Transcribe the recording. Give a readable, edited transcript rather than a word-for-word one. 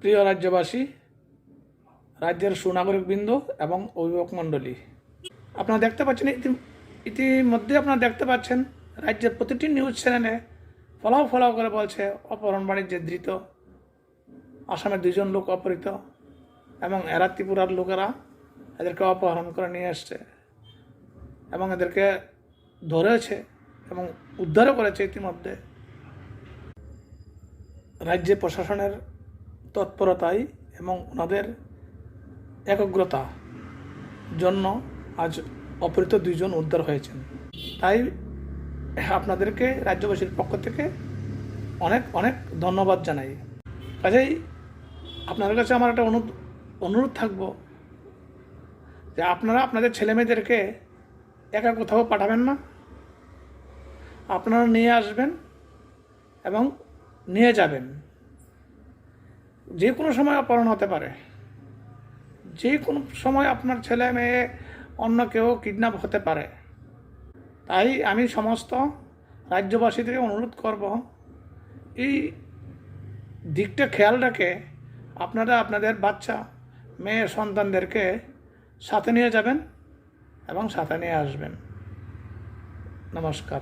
প্রিয় রাজ্যবাসী, রাজ্যের সুনাগরিকবৃন্দ এবং অভিভাবক মণ্ডলী, আপনারা দেখতে পাচ্ছেন, ইতিমধ্যে আপনারা দেখতে পাচ্ছেন রাজ্যের প্রতিটি নিউজ চ্যানেলে ফলাও ফলাও করে বলছে অপহরণ বাণিজ্যে ধৃত আসামের 2 জন লোক অপহৃত, এবং এরা ত্রিপুরার লোকেরা এদেরকে অপহরণ করে নিয়ে এসছে এবং এদেরকে ধরেছে এবং উদ্ধারও করেছে। ইতিমধ্যে রাজ্য প্রশাসনের তৎপরতায় এবং ওনাদের একগ্রতা জন্য আজ অপহৃত 2 জন উদ্ধার হয়েছেন। তাই আপনাদেরকে রাজ্যবাসীর পক্ষ থেকে অনেক অনেক ধন্যবাদ জানাই। কাজেই আপনাদের কাছে আমার একটা অনুরোধ থাকবো যে আপনারা আপনাদের ছেলেমেয়েদেরকে একা কোথাও পাঠাবেন না, আপনারা নিয়ে আসবেন এবং নিয়ে যাবেন। যে কোনো সময় অপহরণ হতে পারে, যে কোনো সময় আপনার ছেলে মেয়ে অন্য কেউ কিডন্যাপ হতে পারে। তাই আমি সমস্ত রাজ্যবাসীদেরকে অনুরোধ করব, এই দিকটা খেয়াল রেখে আপনারা আপনাদের বাচ্চা মেয়ে সন্তানদেরকে সাথে নিয়ে যাবেন এবং সাথে নিয়ে আসবেন। নমস্কার।